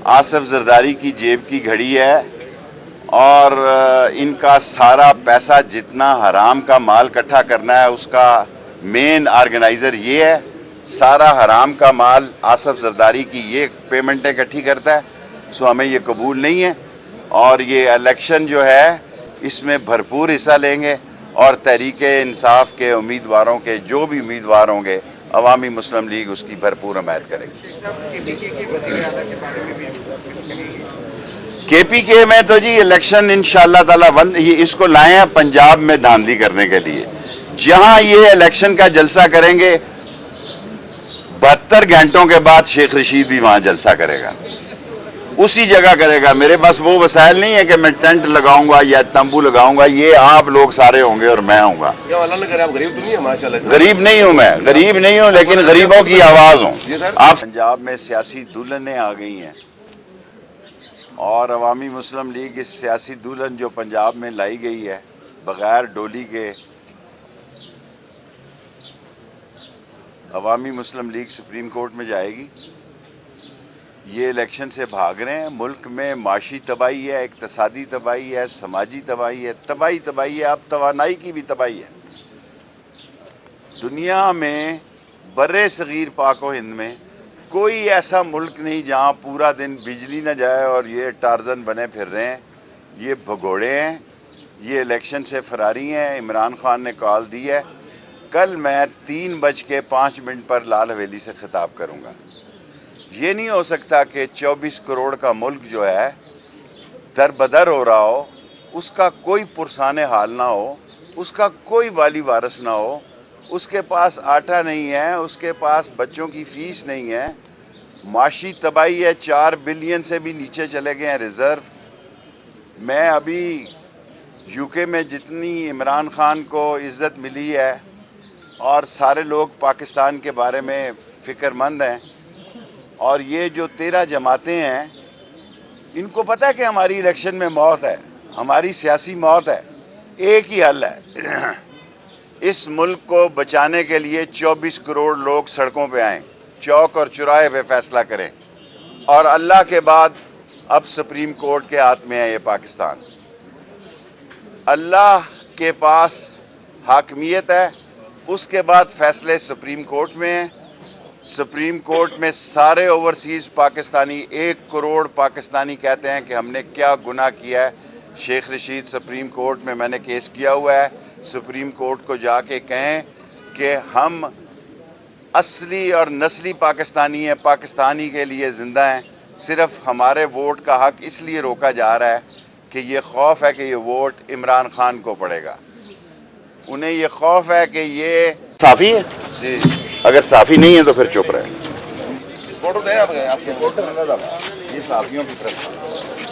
आसिफ जरदारी की जेब की घड़ी है और इनका सारा पैसा जितना हराम का माल इकट्ठा करना है उसका मेन ऑर्गेनाइजर ये है। सारा हराम का माल आसिफ जरदारी की ये पेमेंटें इकट्ठी करता है। सो हमें ये कबूल नहीं है और ये इलेक्शन जो है इसमें भरपूर हिस्सा लेंगे और तहरीक इंसाफ के उम्मीदवारों के जो भी उम्मीदवार होंगे अवामी मुस्लिम लीग उसकी भरपूर हमायत करेगी। केपीके में तो जी इलेक्शन इंशाअल्लाह ताला ये इसको लाए हैं पंजाब में धांधली करने के लिए। जहां ये इलेक्शन का जलसा करेंगे 72 घंटों के बाद शेख रशीद भी वहां जलसा करेगा, उसी जगह करेगा। मेरे पास वो वसाइल नहीं है कि मैं टेंट लगाऊंगा या तंबू लगाऊंगा, ये आप लोग सारे होंगे और मैं होऊंगा। आप गरीब तो नहीं है माशाल्लाह। गरीब नहीं हूं मैं, गरीब नहीं हूं लेकिन गरीबों की आवाज हूं। आप पंजाब में सियासी दुल्हनें आ गई हैं और अवामी मुस्लिम लीग इस सियासी दुल्हन जो पंजाब में लाई गई है बगैर डोली के, अवामी मुस्लिम लीग सुप्रीम कोर्ट में जाएगी। ये इलेक्शन से भाग रहे हैं। मुल्क में माशी तबाही है, इक्तिसादी तबाही है, समाजी तबाही है, तबाही है, अब तवानाई की भी तबाही है। दुनिया में बर्रे सगीर पाक व हिंद में कोई ऐसा मुल्क नहीं जहां पूरा दिन बिजली न जाए और ये टार्जन बने फिर रहे हैं। ये भगोड़े हैं, ये इलेक्शन से फरारी हैं। इमरान खान ने कॉल दी है कल मैं 3:05 पर लाल हवेली से खिताब करूंगा। ये नहीं हो सकता कि 24 करोड़ का मुल्क जो है दरबदर हो रहा हो, उसका कोई पुरसाने हाल ना हो, उसका कोई वाली वारस ना हो, उसके पास आटा नहीं है, उसके पास बच्चों की फीस नहीं है, माशी तबाही है, 4 बिलियन से भी नीचे चले गए हैं रिजर्व। मैं अभी यूके में जितनी इमरान खान को इज्जत मिली है और सारे लोग पाकिस्तान के बारे में फिक्रमंद हैं और ये जो 13 जमातें हैं इनको पता है कि हमारी इलेक्शन में मौत है, हमारी सियासी मौत है। एक ही हल है, इस मुल्क को बचाने के लिए 24 करोड़ लोग सड़कों पे आएं, चौक और चौराहे पे फैसला करें और अल्लाह के बाद अब सुप्रीम कोर्ट के हाथ में है ये पाकिस्तान। अल्लाह के पास हाकमियत है, उसके बाद फैसले सुप्रीम कोर्ट में हैं। सुप्रीम कोर्ट में सारे ओवरसीज पाकिस्तानी 1 करोड़ पाकिस्तानी कहते हैं कि हमने क्या गुनाह किया है। शेख रशीद सुप्रीम कोर्ट में मैंने केस किया हुआ है। सुप्रीम कोर्ट को जाके कहें कि हम असली और नस्ली पाकिस्तानी हैं, पाकिस्तानी के लिए जिंदा हैं। सिर्फ हमारे वोट का हक इसलिए रोका जा रहा है कि ये खौफ है कि ये वोट इमरान खान को पड़ेगा। उन्हें ये खौफ है कि ये साफी है, अगर साफी नहीं है तो फिर चुप रहे। फोटो दें आपके ये साफियों की तरफ